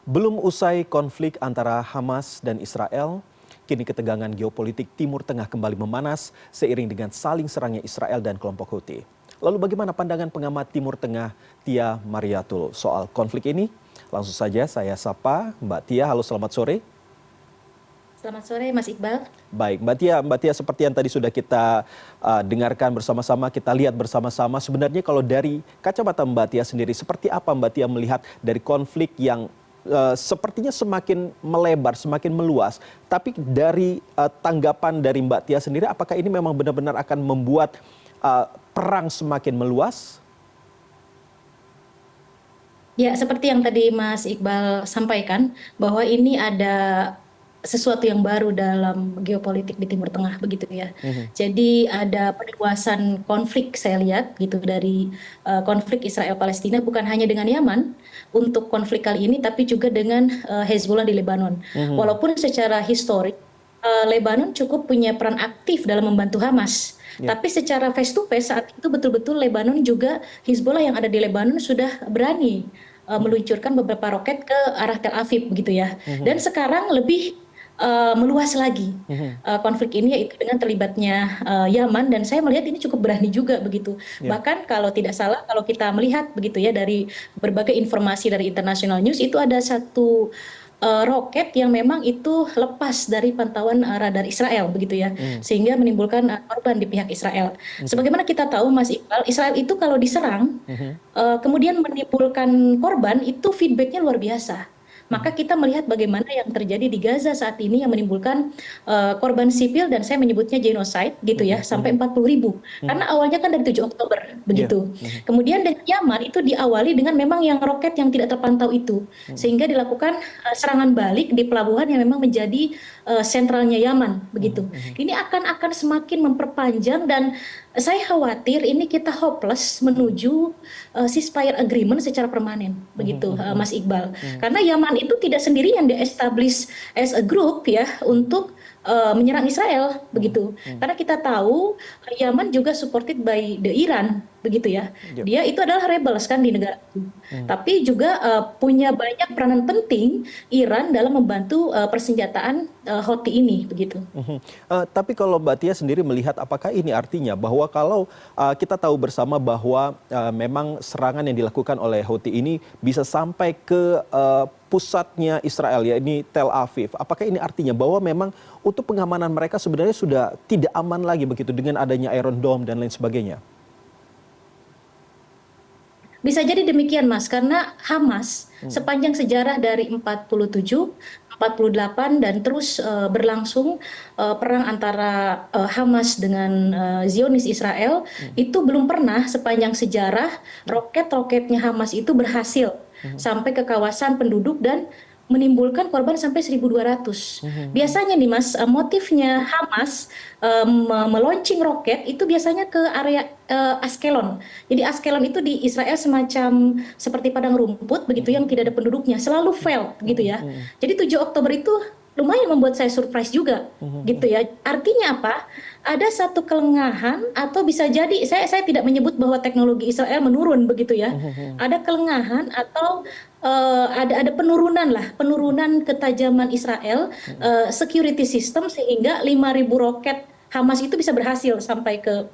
Belum usai konflik antara Hamas dan Israel, kini ketegangan geopolitik Timur Tengah kembali memanas seiring dengan saling serangnya Israel dan kelompok Houthi. Lalu bagaimana pandangan pengamat Timur Tengah Tia Mariatul soal konflik ini? Langsung saja saya sapa Mbak Tia. Halo, selamat sore. Selamat sore Mas Iqbal. Baik, Mbak Tia seperti yang tadi sudah kita dengarkan bersama-sama, kita lihat bersama-sama. Sebenarnya kalau dari kacamata Mbak Tia sendiri, seperti apa Mbak Tia melihat dari konflik yang sepertinya semakin melebar, semakin meluas. Tapi dari tanggapan dari Mbak Tia sendiri, apakah ini memang benar-benar akan membuat perang semakin meluas? Ya, seperti yang tadi Mas Iqbal sampaikan, bahwa ini ada sesuatu yang baru dalam geopolitik di Timur Tengah begitu ya. Jadi ada perluasan konflik saya lihat gitu dari konflik Israel Palestina bukan hanya dengan Yaman untuk konflik kali ini tapi juga dengan Hezbollah di Lebanon. Walaupun secara historik Lebanon cukup punya peran aktif dalam membantu Hamas. Tapi secara face to face saat itu betul-betul Lebanon juga Hezbollah yang ada di Lebanon sudah berani meluncurkan beberapa roket ke arah Tel Aviv begitu ya. Dan sekarang lebih meluas lagi konflik ini yaitu dengan terlibatnya Yaman dan saya melihat ini cukup berani juga begitu. Bahkan kalau tidak salah kalau kita melihat begitu ya dari berbagai informasi dari international news itu ada satu roket yang memang itu lepas dari pantauan radar Israel begitu ya, sehingga menimbulkan korban di pihak Israel. Sebagaimana kita tahu Mas Iqbal, Israel itu kalau diserang kemudian menimbulkan korban itu feedbacknya luar biasa. Maka kita melihat bagaimana yang terjadi di Gaza saat ini yang menimbulkan korban sipil dan saya menyebutnya genocide gitu ya, sampai 40.000. Karena awalnya kan dari 7 Oktober begitu. Kemudian dengan Yaman itu diawali dengan memang yang roket yang tidak terpantau itu. Sehingga dilakukan serangan balik di pelabuhan yang memang menjadi sentralnya Yaman begitu. Ini akan semakin memperpanjang dan saya khawatir ini kita hopeless menuju ceasefire agreement secara permanen begitu Mas Iqbal. Karena Yaman itu tidak sendirian di-establish as a group ya untuk menyerang Israel begitu. Karena kita tahu Yaman juga supported by the Iran begitu ya. Dia itu adalah rebels kan di negara itu. Tapi juga punya banyak peranan penting Iran dalam membantu persenjataan Houthi ini begitu. Tapi kalau Mbak Tia sendiri melihat apakah ini artinya bahwa kalau kita tahu bersama bahwa memang serangan yang dilakukan oleh Houthi ini bisa sampai ke pusatnya Israel ya ini Tel Aviv. Apakah ini artinya bahwa memang untuk pengamanan mereka sebenarnya sudah tidak aman lagi begitu dengan adanya Iron Dome dan lain sebagainya? Bisa jadi demikian Mas, karena Hamas sepanjang sejarah dari 47, 48 dan terus berlangsung perang antara Hamas dengan Zionis Israel itu belum pernah sepanjang sejarah roket-roketnya Hamas itu berhasil sampai ke kawasan penduduk dan menimbulkan korban sampai 1.200. Biasanya nih Mas, motifnya Hamas meluncing roket itu biasanya ke area Askelon. Jadi Askelon itu di Israel semacam seperti padang rumput begitu yang tidak ada penduduknya, selalu fail gitu ya. Jadi 7 Oktober itu lumayan membuat saya surprise juga gitu ya. Artinya apa? Ada satu kelengahan atau bisa jadi saya tidak menyebut bahwa teknologi Israel menurun begitu ya. Ada kelengahan atau ada penurunan ketajaman Israel security system sehingga 5.000 roket Hamas itu bisa berhasil sampai ke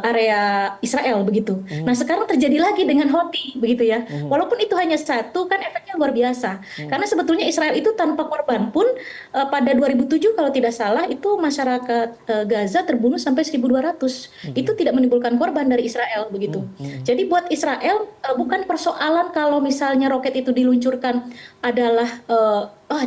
area Israel begitu. Nah sekarang terjadi lagi dengan Houthi begitu ya. Walaupun itu hanya satu kan efeknya luar biasa. Karena sebetulnya Israel itu tanpa korban pun pada 2007 kalau tidak salah itu masyarakat Gaza terbunuh sampai 1.200. Itu tidak menimbulkan korban dari Israel begitu. Jadi buat Israel bukan persoalan kalau misalnya roket itu diluncurkan adalah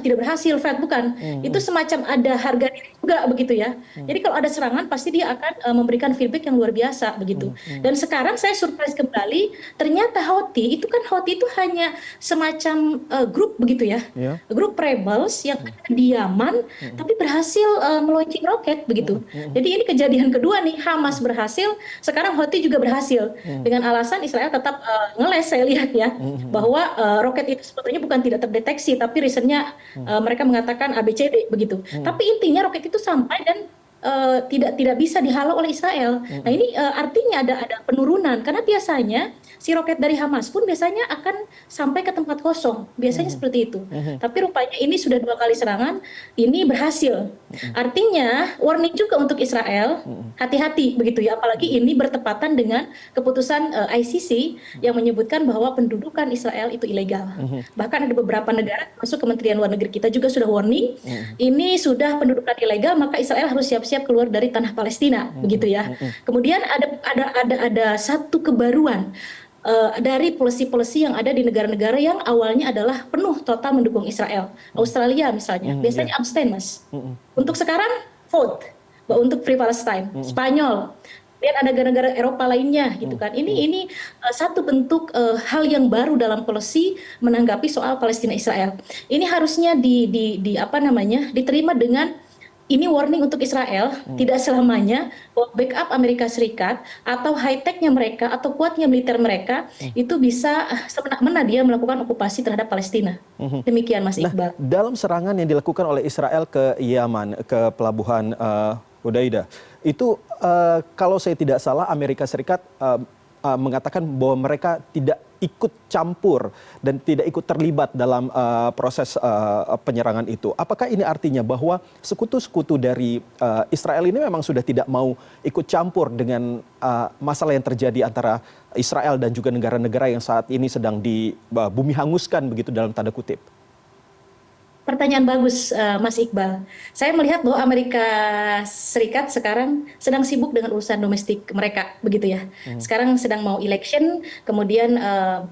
tidak berhasil, bukan. Itu semacam ada harga diri juga begitu ya. Jadi kalau ada serangan pasti dia akan memberikan feedback yang luar biasa begitu. Dan sekarang saya surprise kembali, ternyata Houthi itu hanya semacam grup begitu ya. Grup rebels yang ada di Yaman tapi berhasil meluncing roket begitu. Jadi ini kejadian kedua nih, Hamas berhasil, sekarang Houthi juga berhasil. Dengan alasan Israel tetap ngeles saya lihat ya, bahwa roket itu sebetulnya bukan tidak terdeteksi tapi reasonnya mereka mengatakan ABCD begitu. Tapi intinya roket itu sampai dan tidak bisa dihalau oleh Israel. Nah ini artinya ada penurunan karena biasanya si roket dari Hamas pun biasanya akan sampai ke tempat kosong, biasanya seperti itu. Tapi rupanya ini sudah 2 kali serangan, ini berhasil. Artinya warning juga untuk Israel, hati-hati begitu ya, apalagi ini bertepatan dengan keputusan ICC yang menyebutkan bahwa pendudukan Israel itu ilegal. Bahkan ada beberapa negara, masuk Kementerian Luar Negeri kita juga sudah warning, ini sudah pendudukan ilegal, maka Israel harus siap-siap keluar dari tanah Palestina, begitu ya. Kemudian ada satu kebaruan dari polisi-polisi yang ada di negara-negara yang awalnya adalah penuh total mendukung Israel. Australia misalnya, biasanya abstain, Mas. Untuk sekarang vote untuk Free Palestine. Spanyol, lihat ada negara-negara Eropa lainnya gitu kan. Ini satu bentuk hal yang baru dalam polisi menanggapi soal Palestina Israel. Ini harusnya diterima dengan ini warning untuk Israel, tidak selamanya bahwa backup Amerika Serikat atau high-tech-nya mereka atau kuatnya militer mereka itu bisa semena-mena dia melakukan okupasi terhadap Palestina. Demikian Mas Iqbal. Dalam serangan yang dilakukan oleh Israel ke Yaman, ke pelabuhan Hudaidah, itu kalau saya tidak salah Amerika Serikat mengatakan bahwa mereka tidak ikut campur dan tidak ikut terlibat dalam proses penyerangan itu. Apakah ini artinya bahwa sekutu-sekutu dari Israel ini memang sudah tidak mau ikut campur dengan masalah yang terjadi antara Israel dan juga negara-negara yang saat ini sedang di bumi hanguskan begitu dalam tanda kutip? Pertanyaan bagus, Mas Iqbal. Saya melihat bahwa Amerika Serikat sekarang sedang sibuk dengan urusan domestik mereka, begitu ya. Sekarang sedang mau election, kemudian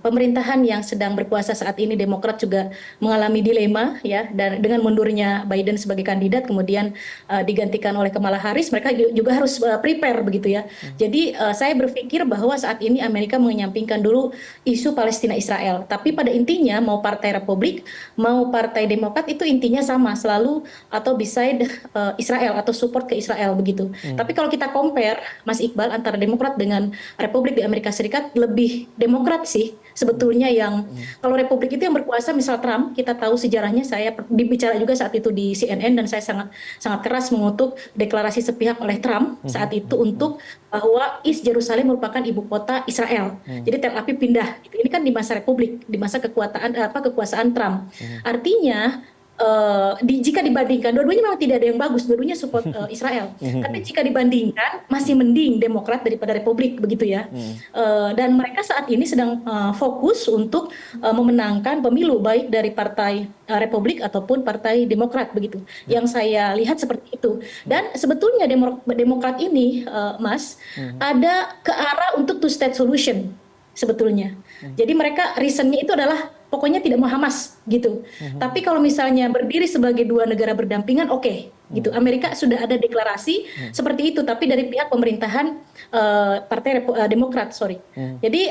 pemerintahan yang sedang berkuasa saat ini, Demokrat juga mengalami dilema, ya, dan dengan mundurnya Biden sebagai kandidat, kemudian digantikan oleh Kamala Harris, mereka juga harus prepare, begitu ya. Jadi saya berpikir bahwa saat ini Amerika menyampingkan dulu isu Palestina Israel, tapi pada intinya mau Partai Republik, mau Partai Demokrat itu intinya sama, selalu atau beside Israel atau support ke Israel begitu. Tapi kalau kita compare Mas Iqbal antara Demokrat dengan Republik di Amerika Serikat, lebih Demokrat sih sebetulnya yang kalau Republik itu yang berkuasa, misal Trump, kita tahu sejarahnya, saya dibicara juga saat itu di CNN dan saya sangat keras mengutuk deklarasi sepihak oleh Trump saat itu untuk bahwa East Jerusalem merupakan ibu kota Israel. Jadi Tel Aviv pindah. Ini kan di masa Republik, di masa kekuasaan Trump. Artinya jika dibandingkan, dua-duanya memang tidak ada yang bagus, dua-duanya support Israel. Tapi jika dibandingkan, masih mending Demokrat daripada Republik, begitu ya. Dan mereka saat ini sedang fokus untuk memenangkan pemilu, baik dari Partai Republik ataupun Partai Demokrat, begitu. Yang saya lihat seperti itu. Dan sebetulnya Demokrat ini, Mas, ada ke arah untuk two-state solution, sebetulnya. Jadi mereka reasonnya itu adalah pokoknya tidak mau Hamas gitu. Tapi kalau misalnya berdiri sebagai dua negara berdampingan, oke, gitu. Amerika sudah ada deklarasi seperti itu, tapi dari pihak pemerintahan Partai Demokrat, sorry. Jadi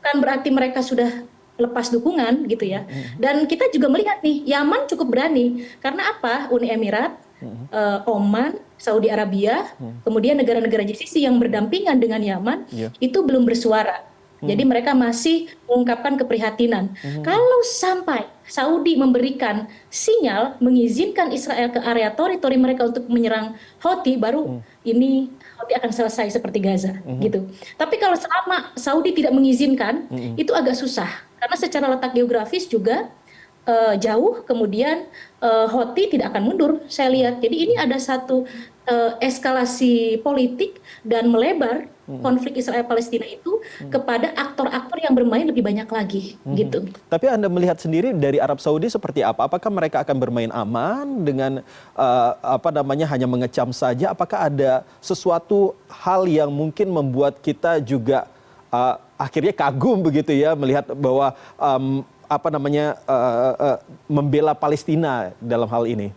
kan berarti mereka sudah lepas dukungan gitu ya. Dan kita juga melihat nih, Yaman cukup berani. Karena apa? Uni Emirat, Oman, Saudi Arabia, kemudian negara-negara GCC yang berdampingan dengan Yaman, itu belum bersuara. Jadi mereka masih mengungkapkan keprihatinan. Kalau sampai Saudi memberikan sinyal mengizinkan Israel ke area teritori mereka untuk menyerang Houthi, baru ini Houthi akan selesai seperti Gaza, gitu. Tapi kalau selama Saudi tidak mengizinkan, itu agak susah. Karena secara letak geografis juga jauh, kemudian Houthi tidak akan mundur, saya lihat. Jadi ini ada satu eskalasi politik dan melebar konflik Israel-Palestina itu kepada aktor-aktor yang bermain lebih banyak lagi, gitu. Tapi Anda melihat sendiri dari Arab Saudi seperti apa? Apakah mereka akan bermain aman dengan hanya mengecam saja? Apakah ada sesuatu hal yang mungkin membuat kita juga akhirnya kagum begitu ya, melihat bahwa membela Palestina dalam hal ini?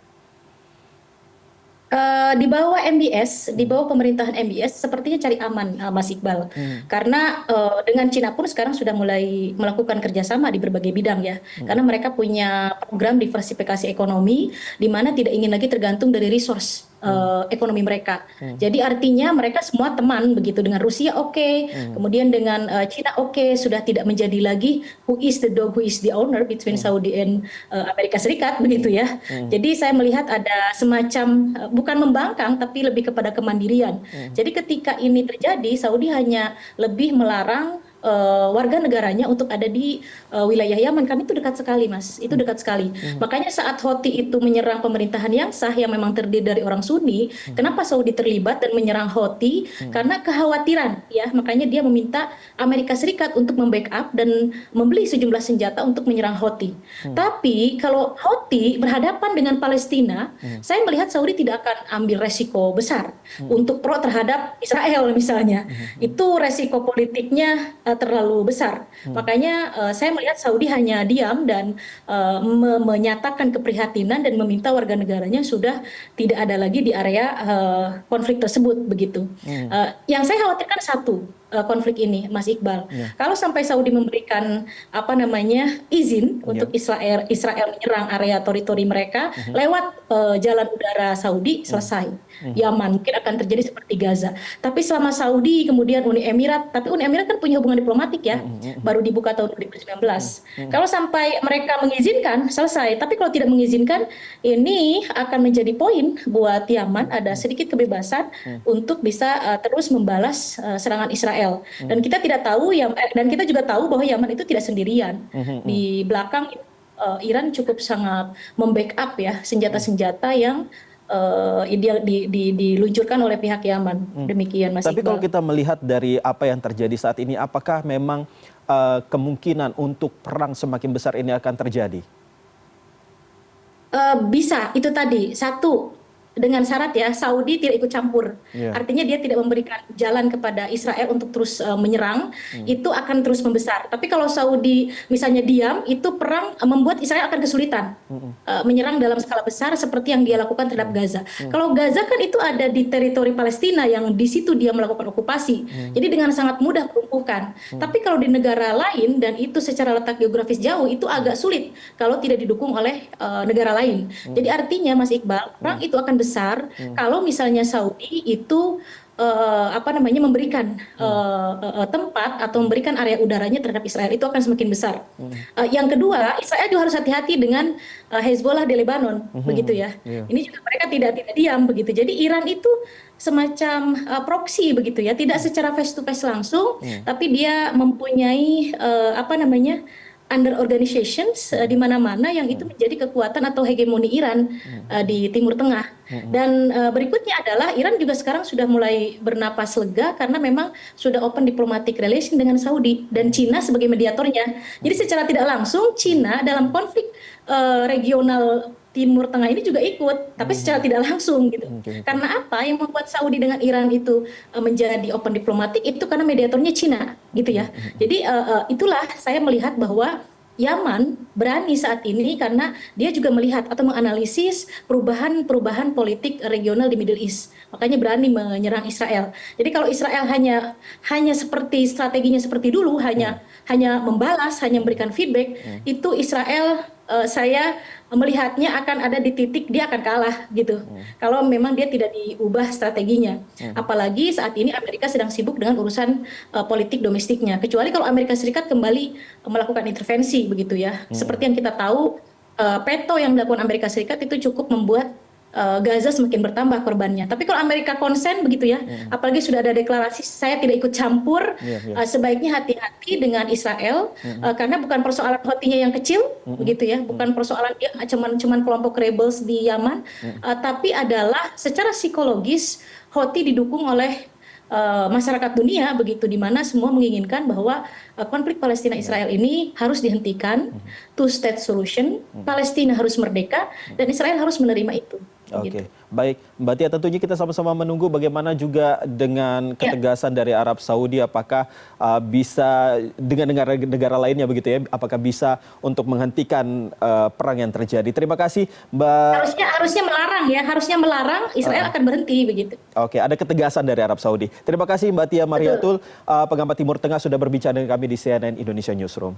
Di bawah MBS, di bawah pemerintahan MBS sepertinya cari aman, Mas Iqbal. Karena dengan Cina pun sekarang sudah mulai melakukan kerjasama di berbagai bidang ya. Karena mereka punya program diversifikasi ekonomi, di mana tidak ingin lagi tergantung dari resource ekonomi mereka. Jadi artinya mereka semua teman begitu, dengan Rusia oke, kemudian dengan Cina oke, sudah tidak menjadi lagi who is the dog, who is the owner between Saudi and Amerika Serikat begitu ya. Jadi saya melihat ada semacam bukan membangkang tapi lebih kepada kemandirian. Jadi ketika ini terjadi, Saudi hanya lebih melarang warga negaranya untuk ada di wilayah Yaman, kan itu dekat sekali Mas, itu dekat sekali. Makanya saat Houthi itu menyerang pemerintahan yang sah yang memang terdiri dari orang Sunni, kenapa Saudi terlibat dan menyerang Houthi? Karena kekhawatiran ya, makanya dia meminta Amerika Serikat untuk membackup dan membeli sejumlah senjata untuk menyerang Houthi. Tapi kalau Houthi berhadapan dengan Palestina, saya melihat Saudi tidak akan ambil resiko besar untuk pro terhadap Israel misalnya. Itu resiko politiknya terlalu besar. Makanya saya melihat Saudi hanya diam dan menyatakan keprihatinan dan meminta warga negaranya sudah tidak ada lagi di area konflik tersebut begitu. Yang saya khawatirkan satu, konflik ini Mas Iqbal. Kalau sampai Saudi memberikan izin untuk Israel menyerang area teritori mereka lewat jalan udara Saudi, selesai. Yaman mungkin akan terjadi seperti Gaza. Tapi selama Saudi kemudian Uni Emirat, tapi Uni Emirat kan punya hubungan diplomatik ya, baru dibuka tahun 2019. Kalau sampai mereka mengizinkan, selesai. Tapi kalau tidak mengizinkan, ini akan menjadi poin buat Yaman, ada sedikit kebebasan untuk bisa terus membalas serangan Israel. Dan kita tidak tahu dan kita juga tahu bahwa Yaman itu tidak sendirian. Di belakang Iran cukup sangat membackup ya senjata-senjata yang diluncurkan oleh pihak Yaman. Demikian Mas Tapi Iqbal. kalau kita melihat dari apa yang terjadi saat ini, apakah memang kemungkinan untuk perang semakin besar ini akan terjadi? Bisa, itu tadi. Satu, dengan syarat ya, Saudi tidak ikut campur. Artinya dia tidak memberikan jalan kepada Israel untuk terus menyerang, itu akan terus membesar. Tapi kalau Saudi misalnya diam, itu perang membuat Israel akan kesulitan menyerang dalam skala besar seperti yang dia lakukan terhadap Gaza. Kalau Gaza kan itu ada di teritori Palestina yang di situ dia melakukan okupasi. Jadi dengan sangat mudah melumpuhkan. Tapi kalau di negara lain dan itu secara letak geografis jauh, itu agak sulit kalau tidak didukung oleh negara lain. Jadi artinya Mas Iqbal, perang itu akan besar kalau misalnya Saudi itu memberikan tempat atau memberikan area udaranya terhadap Israel, itu akan semakin besar. Yang kedua, Israel juga harus hati-hati dengan Hezbollah di Lebanon, begitu ya. Ini juga mereka tidak diam begitu. Jadi Iran itu semacam proksi begitu ya, tidak secara face to face langsung, tapi dia mempunyai under organizations di mana-mana yang itu menjadi kekuatan atau hegemoni Iran di Timur Tengah. Dan berikutnya adalah Iran juga sekarang sudah mulai bernapas lega karena memang sudah open diplomatic relation dengan Saudi dan Cina sebagai mediatornya. Jadi secara tidak langsung Cina dalam konflik regional Timur Tengah ini juga ikut, tapi secara tidak langsung gitu. Karena apa yang membuat Saudi dengan Iran itu menjadi open diplomatik itu karena mediatornya Cina, gitu ya. Jadi itulah saya melihat bahwa Yaman berani saat ini karena dia juga melihat atau menganalisis perubahan politik regional di Middle East. Makanya berani menyerang Israel. Jadi kalau Israel hanya seperti strateginya seperti dulu, hanya membalas, hanya memberikan feedback, itu Israel saya melihatnya akan ada di titik dia akan kalah gitu. Kalau memang dia tidak diubah strateginya. Apalagi saat ini Amerika sedang sibuk dengan urusan politik domestiknya. Kecuali kalau Amerika Serikat kembali melakukan intervensi begitu ya. Seperti yang kita tahu veto yang dilakukan Amerika Serikat itu cukup membuat Gaza semakin bertambah korbannya. Tapi kalau Amerika konsen begitu ya, apalagi sudah ada deklarasi saya tidak ikut campur, sebaiknya hati-hati dengan Israel karena bukan persoalan Houthi-nya yang kecil begitu ya, bukan persoalan dia cuman kelompok rebels di Yaman, tapi adalah secara psikologis Houthi didukung oleh masyarakat dunia begitu, di mana semua menginginkan bahwa konflik Palestina Israel ini harus dihentikan, two state solution, Palestina harus merdeka dan Israel harus menerima itu. Oke, baik Mbak Tia, tentunya kita sama-sama menunggu bagaimana juga dengan ketegasan dari Arab Saudi, apakah bisa dengan negara lainnya begitu ya, apakah bisa untuk menghentikan perang yang terjadi. Terima kasih Mbak. Harusnya melarang ya, harusnya melarang Israel akan berhenti begitu. Oke, ada ketegasan dari Arab Saudi. Terima kasih Mbak Tia Mariatul, pengamat Timur Tengah sudah berbicara dengan kami di CNN Indonesia Newsroom.